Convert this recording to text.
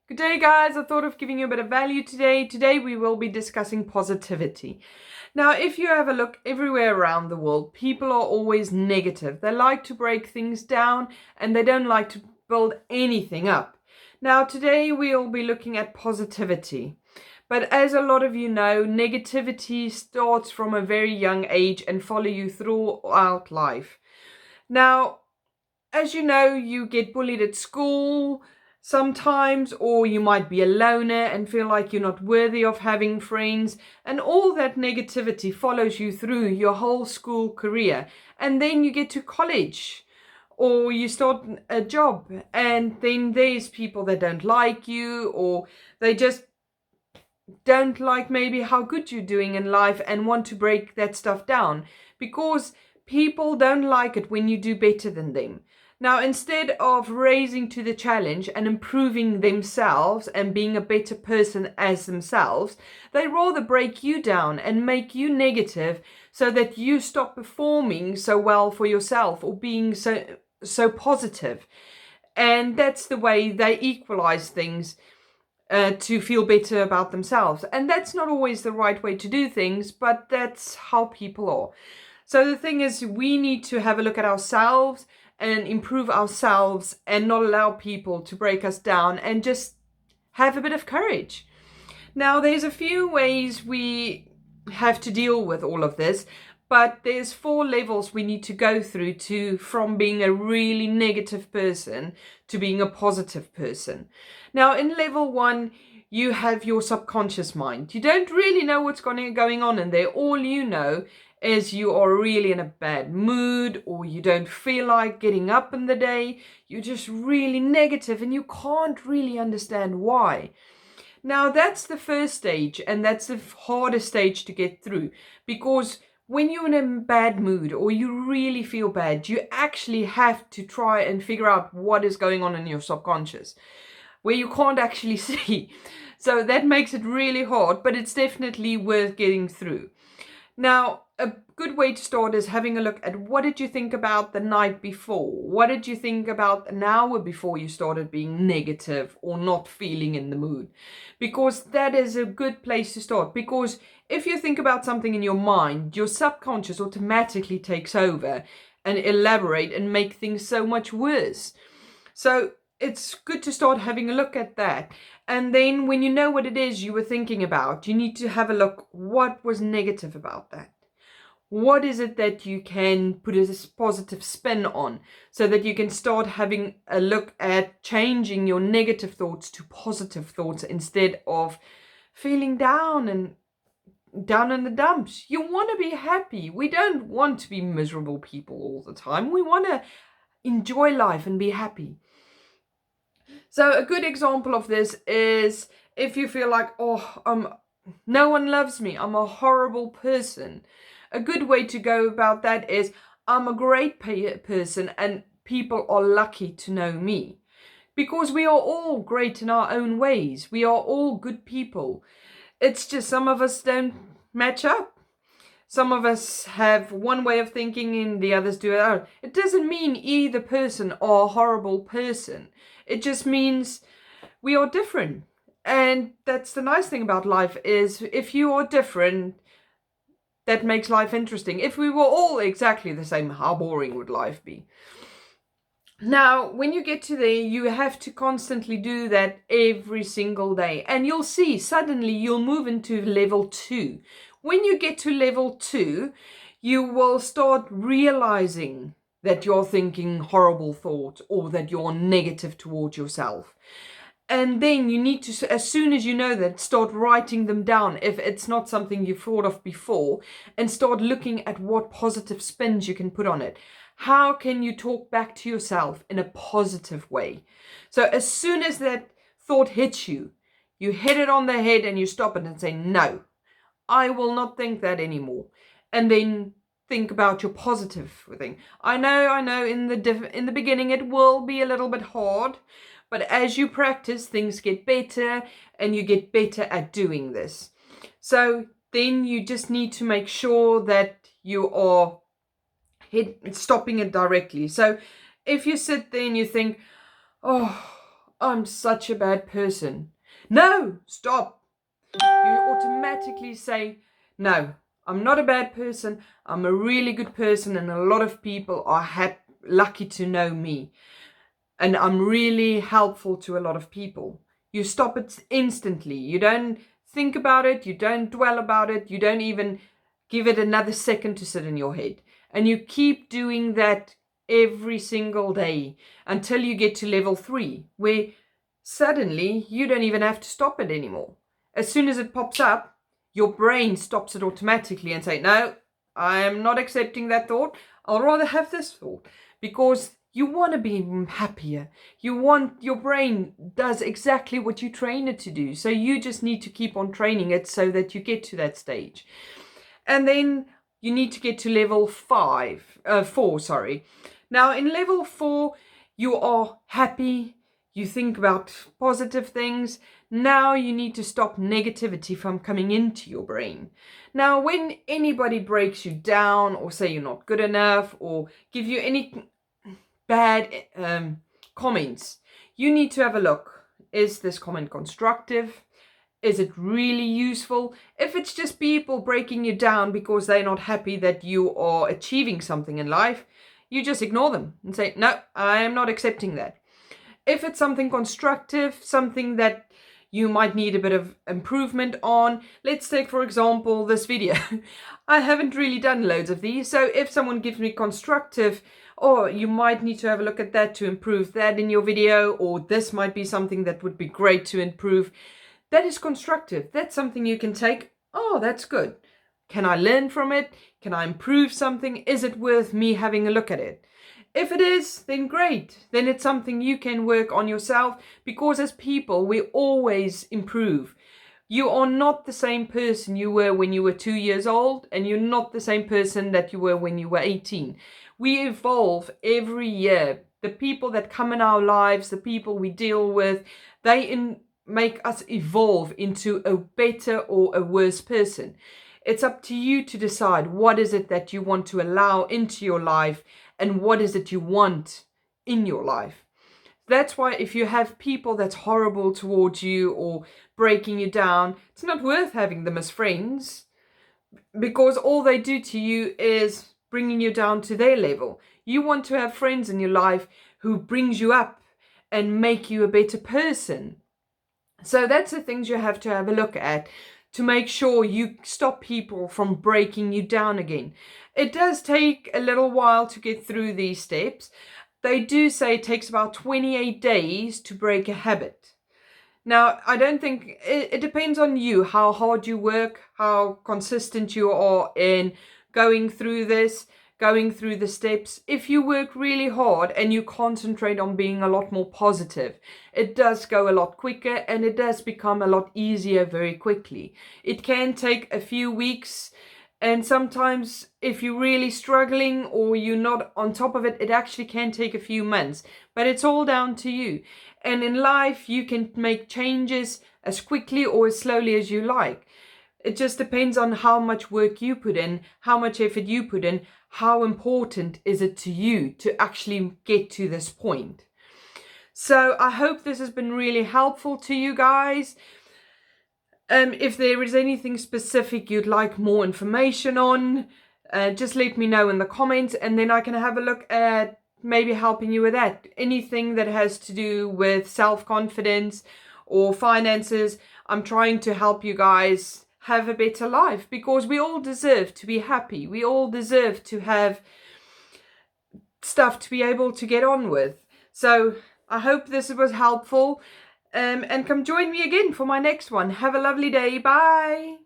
Good day, guys. I thought of giving you a bit of value today. Today we will be discussing positivity. Now, if you have a look everywhere around the world, people are always negative. They like to break things down and they don't like to build anything up. Now, today we'll be looking at positivity. But as a lot of you know, negativity starts from a very young age and follow you throughout life. Now, as you know, you get bullied at school sometimes, or you might be a loner and feel like you're not worthy of having friends, and all that negativity follows you through your whole school career. And then you get to college or you start a job, and then there's people that don't like you, or they just don't like maybe how good you're doing in life and want to break that stuff down because people don't like it when you do better than them. Now, instead of raising to the challenge and improving themselves and being a better person as themselves, they rather break you down and make you negative so that you stop performing so well for yourself or being so positive. And that's the way they equalize things to feel better about themselves. And that's not always the right way to do things, but that's how people are. So the thing is, we need to have a look at ourselves and improve ourselves and not allow people to break us down and just have a bit of courage. Now, there's a few ways we have to deal with all of this, but there's 4 levels we need to go through from being a really negative person to being a positive person. Now, in level 1, you have your subconscious mind. You don't really know what's going on in there. All you know is you are really in a bad mood, or you don't feel like getting up in the day. You're just really negative and you can't really understand why. Now, that's the first stage, and that's the hardest stage to get through, because when you're in a bad mood or you really feel bad, you actually have to try and figure out what is going on in your subconscious, where you can't actually see. So that makes it really hard, but it's definitely worth getting through. Now, a good way to start is having a look at what did you think about the night before? What did you think about an hour before you started being negative or not feeling in the mood? Because that is a good place to start. Because if you think about something in your mind, your subconscious automatically takes over and elaborate and make things so much worse. So it's good to start having a look at that. And then when you know what it is you were thinking about, you need to have a look, what was negative about that? What is it that you can put a positive spin on so that you can start having a look at changing your negative thoughts to positive thoughts instead of feeling down and down in the dumps. You want to be happy. We don't want to be miserable people all the time. We want to enjoy life and be happy. So a good example of this is if you feel like, no one loves me, I'm a horrible person. A good way to go about that is, I'm a great person and people are lucky to know me. Because we are all great in our own ways. We are all good people. It's just some of us don't match up. Some of us have one way of thinking and the others do it. It doesn't mean either person are a horrible person. It just means we are different. And that's the nice thing about life, is if you are different, that makes life interesting. If we were all exactly the same, how boring would life be? Now, when you get to there, you have to constantly do that every single day. And you'll see, suddenly you'll move into level 2. When you get to level 2, you will start realizing that you're thinking horrible thoughts or that you're negative towards yourself. And then you need to, as soon as you know that, start writing them down if it's not something you've thought of before, and start looking at what positive spins you can put on it. How can you talk back to yourself in a positive way? So as soon as that thought hits you, you hit it on the head and you stop it and say, no, I will not think that anymore. And then think about your positive thing. I know in the beginning it will be a little bit hard, but as you practice, things get better and you get better at doing this. So then you just need to make sure that you are stopping it directly. So if you sit there and you think, oh, I'm such a bad person. No, stop. You automatically say, no, I'm not a bad person. I'm a really good person, and a lot of people are lucky to know me. And I'm really helpful to a lot of people. You stop it instantly. You don't think about it. You don't dwell about it. You don't even give it another second to sit in your head. And you keep doing that every single day until you get to level 3, where suddenly you don't even have to stop it anymore. As soon as it pops up, your brain stops it automatically and say, no, I am not accepting that thought. I'll rather have this thought, because you want to be happier. Your brain does exactly what you train it to do. So you just need to keep on training it so that you get to that stage. And then you need to get to level 4, sorry. Now in level 4, you are happy. You think about positive things. Now you need to stop negativity from coming into your brain. Now, when anybody breaks you down or say you're not good enough or give you any bad comments, you need to have a look. Is this comment constructive? Is it really useful? If it's just people breaking you down because they're not happy that you are achieving something in life, you just ignore them and say, no, I am not accepting that. If it's something constructive, something that you might need a bit of improvement on, let's take, for example, this video. I haven't really done loads of these, so if someone gives me constructive, or you might need to have a look at that to improve that in your video, or this might be something that would be great to improve, that is constructive. That's something you can take. Oh, that's good. Can I learn from it? Can I improve something? Is it worth me having a look at it? If it is, then great. Then it's something you can work on yourself, because as people, we always improve. You are not the same person you were when you were 2 years old, and you're not the same person that you were when you were 18. We evolve every year. The people that come in our lives, the people we deal with, they make us evolve into a better or a worse person. It's up to you to decide what is it that you want to allow into your life and what is it you want in your life. That's why if you have people that's horrible towards you or breaking you down, it's not worth having them as friends, because all they do to you is bringing you down to their level. You want to have friends in your life who brings you up and make you a better person. So that's the things you have to have a look at to make sure you stop people from breaking you down again. It does take a little while to get through these steps. They do say it takes about 28 days to break a habit. Now, I don't think, it depends on you, how hard you work, how consistent you are in going through this, going through the steps. If you work really hard and you concentrate on being a lot more positive, it does go a lot quicker and it does become a lot easier very quickly. It can take a few weeks, and sometimes if you're really struggling or you're not on top of it, it actually can take a few months. But it's all down to you. And in life, you can make changes as quickly or as slowly as you like. It just depends on how much work you put in, how much effort you put in, how important is it to you to actually get to this point. So I hope this has been really helpful to you guys. If there is anything specific you'd like more information on, just let me know in the comments, and then I can have a look at maybe helping you with that. Anything that has to do with self-confidence or finances, I'm trying to help you guys have a better life, because we all deserve to be happy. We all deserve to have stuff to be able to get on with. So I hope this was helpful. And come join me again for my next one. Have a lovely day. Bye.